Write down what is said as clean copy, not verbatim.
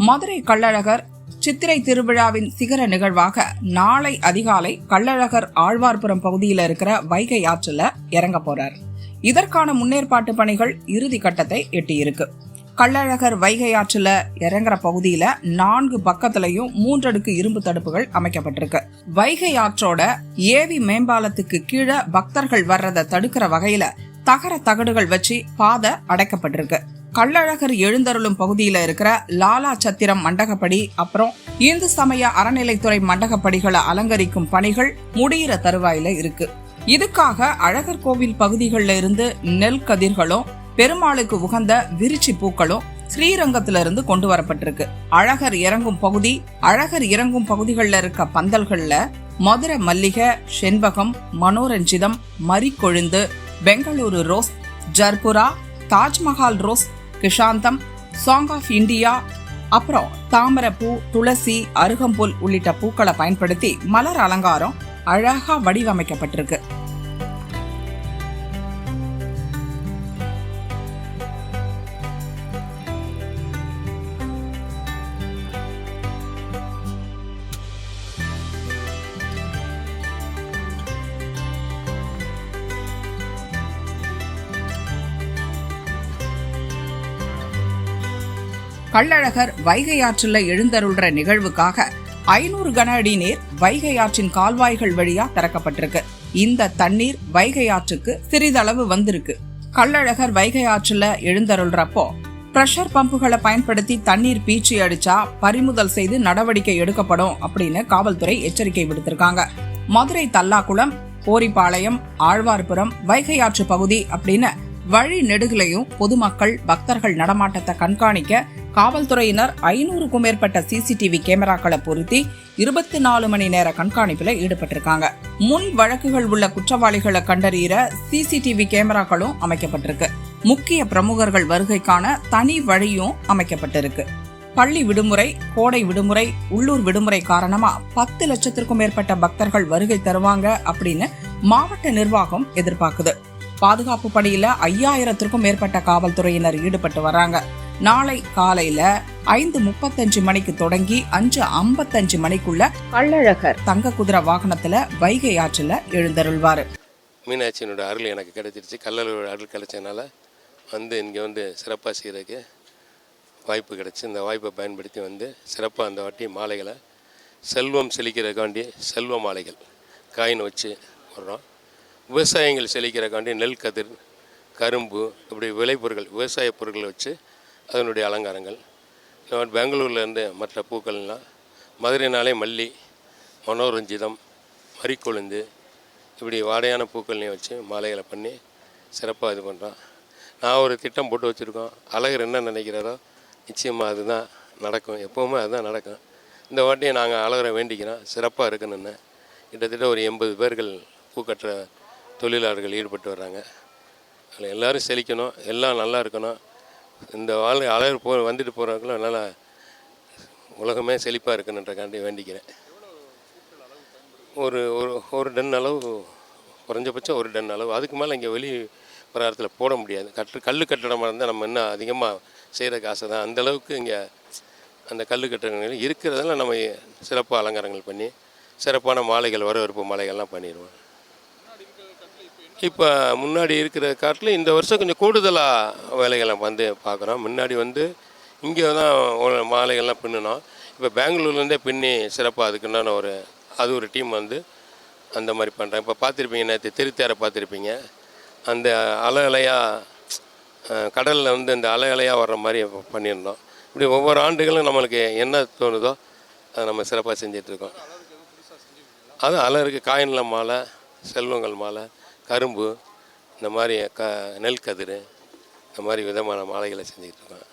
மதுரை கள்ளழகர் சித்திரை திருவிழாவின் சிகர நிகழ்வாக நாளை அதிகாலை கள்ளழகர் ஆழ்வார்புரம் பகுதியில் இருக்கிற வைகை ஆற்றுல இறங்க போறார். இதற்கான முன்னேற்பாட்டு பணிகள் இறுதி கட்டத்தை எட்டியிருக்கு. கள்ளழகர் வைகை ஆற்றுல இறங்குற பகுதியில 4 பக்கத்திலையும் 3 அடுக்கு இரும்பு தடுப்புகள் அமைக்கப்பட்டிருக்கு. வைகை ஆற்றோட ஏவி மேம்பாலத்துக்கு கீழே பக்தர்கள் வர்றதை தடுக்கிற வகையில தகர தகடுகள் வச்சு பாதை அடைக்கப்பட்டிருக்கு. கள்ளழகர் எழுந்தருளும் பகுதியில இருக்கிற லாலா சத்திரம் மண்டகப்படி, அப்புறம் இந்து சமய அறநிலைத்துறை மண்டகப்படிகளை அலங்கரிக்கும் பணிகள் முடிகிற தருவாயில இருக்கு. இதுக்காக அழகர் கோவில் பகுதிகளில் இருந்து நெல் கதிர்களும் பெருமாளுக்கு உகந்த விரிச்சி பூக்களும் ஸ்ரீரங்கத்திலிருந்து கொண்டு வரப்பட்டிருக்கு. அழகர் இறங்கும் பகுதிகளில் இருக்க பந்தல்கள்ல மதுரை மல்லிகை, செண்பகம், மனோரஞ்சிதம், மரிக்கொழுந்து, பெங்களூரு ரோஸ், ஜர்புரா, தாஜ்மஹால் ரோஸ், கிஷாந்தம், சாங் ஆஃப் இந்தியா, அப்புறம் தாமரைப்பூ, துளசி, அருகம்புல் உள்ளிட்ட பூக்களை பயன்படுத்தி மலர் அலங்காரம் அழகா வடிவமைக்கப்பட்டிருக்கு. கள்ளழகர் வைகை ஆற்றில் எழுந்தருள்ற நிகழ்வுக்காக 500 கன அடி நீர் வைகை ஆற்றின் கால்வாய்கள் வழியா திறக்கப்பட்டிருக்கு. இந்த தண்ணீர் வைகை ஆற்றுக்கு சிறிதளவு வந்திருக்கு. கள்ளழகர் வைகை ஆற்றுல எழுந்தருள்றப்போ பிரஷர் பம்புகளை பயன்படுத்தி தண்ணீர் பீச்சி அடிச்சா பறிமுதல் செய்து நடவடிக்கை எடுக்கப்படும் அப்படின்னு காவல்துறை எச்சரிக்கை விடுத்திருக்காங்க. மதுரை தல்லாக்குளம், கோரிப்பாளையம், ஆழ்வார்புரம், வைகை ஆற்று பகுதி அப்படின்னு வழி நெடுகிலையும் பொதுமக்கள் பக்தர்கள் நடமாட்டத்தை கண்காணிக்க காவல்துறையினர் 500க்கும் மேற்பட்ட சிசிடிவி கேமராக்களை பொருத்தி 24 மணி நேர கண்காணிப்புல ஈடுபட்டிருக்காங்க. முன் வழக்குகள் உள்ள குற்றவாளிகளை கண்டறிய சிசிடிவி கேமராக்களும் அமைக்கப்பட்டிருக்கு. முக்கிய பிரமுகர்கள் வருகைக்கான தனி வழியும் அமைக்கப்பட்டிருக்கு. பள்ளி விடுமுறை, கோடை விடுமுறை, உள்ளூர் விடுமுறை காரணமா 10 லட்சத்திற்கும் மேற்பட்ட பக்தர்கள் வருகை தருவாங்க அப்படின்னு மாவட்ட நிர்வாகம் எதிர்பார்க்குது. பாதுகாப்பு பணியில 5000த்திற்கும் மேற்பட்ட காவல்துறையினர் ஈடுபட்டு வராங்க. நாளை காலையில 5:35 மணிக்கு தொடங்கி 5:55 மணிக்குள்ள கள்ளழகர் தங்க குதிரை வாகனத்துல வைகை ஆற்றுல எழுந்தருள்வாரு. மீனாட்சியினோட அருள் எனக்கு கிடைச்சிருச்சு. கள்ளழகரோட அருள் கிடைச்சதுனால இங்கே சிறப்பாக செய்யறதுக்கு வாய்ப்பு கிடைச்சி, இந்த வாய்ப்பை பயன்படுத்தி சிறப்பாக அந்த வாட்டி மாலைகளை செல்வம் செழிக்கிறதுக்காண்டி செல்வ மாலைகள் காயின் வச்சு வர்றோம். விவசாயங்கள் செழிக்கிறக்காண்டி நெல் கதிர், கரும்பு, இப்படி விளைபொருட்கள், விவசாய பொருட்களை வச்சு அதனுடைய அலங்காரங்கள். பெங்களூர்லேருந்து மற்ற பூக்கள்லாம், மதுரைனாலே மல்லி, மனோரஞ்சிதம், மரிக்கொழுந்து, இப்படி வாடையான பூக்கள்லையும் வச்சு மாலைகளை பண்ணி சிறப்பாக இது பண்ணுறோம். நான் ஒரு திட்டம் போட்டு வச்சுருக்கோம். அழகர் என்ன நினைக்கிறாரோ நிச்சயமாக அதுதான் நடக்கும். எப்போவுமே அதுதான் நடக்கும். இந்த வாட்டியை நாங்கள் அழகரை வேண்டிக்கிறோம் சிறப்பாக இருக்கணுன்னு. கிட்டத்தட்ட ஒரு 80 பேர்கள் பூக்கட்டுற தொழிலாளர்கள் ஈடுபட்டு வர்றாங்க. அதில் எல்லோரும் செழிக்கணும், எல்லாம் நல்லா இருக்கணும். இந்த அழகர் வந்துட்டு போகிறவங்களும் நல்லா உலகமே செழிப்பாக இருக்கணுன்றக்காண்டி வேண்டிக்கிறேன். ஒரு டன் அளவு, குறைஞ்சபட்சம் 1 டன் அளவு. அதுக்கு மேலே இங்கே வெளி பிரகாரத்தில் போட முடியாது. கல் கட்டடமாக இருந்தால் நம்ம இன்னும் அதிகமாக செய்கிறதுக்கு ஆசை தான். அந்தளவுக்கு இங்கே அந்த கல் கட்டடங்கள் இருக்கிறதெல்லாம் நம்ம சிறப்பாக அலங்காரங்கள் பண்ணி சிறப்பான மாலைகள், வரவேற்பு மாலைகள்லாம் பண்ணிடுவோம். இப்போ முன்னாடி இருக்கிற காட்டில் இந்த வருஷம் கொஞ்சம் கூடுதலாக வேலைகளை பார்க்குறோம். முன்னாடி இங்கே தான் மாலைகள்லாம் பின்னினோம். இப்போ பெங்களூர்லேருந்தே பின்னி சிறப்பாக அதுக்குண்டான ஒரு டீம் அந்த மாதிரி பண்ணுறேன். இப்போ பார்த்துருப்பீங்க, நேற்று திருத்தேரை பார்த்துருப்பீங்க. அந்த அலையாக கடலில் இந்த அலையாக வர்ற மாதிரி பண்ணியிருந்தோம். இப்படி ஒவ்வொரு ஆண்டுகளும் நம்மளுக்கு என்ன தோணுதோ அதை நம்ம சிறப்பாக செஞ்சிட்ருக்கோம். அது அலருக்கு காயின்ல மாலை, செல்வங்கள் மாலை, கரும்பு, இந்த மாதிரி நெல் கதிர், இந்த மாதிரி விதமான மாலைகளை செஞ்சுக்கிட்டு இருக்கோம்.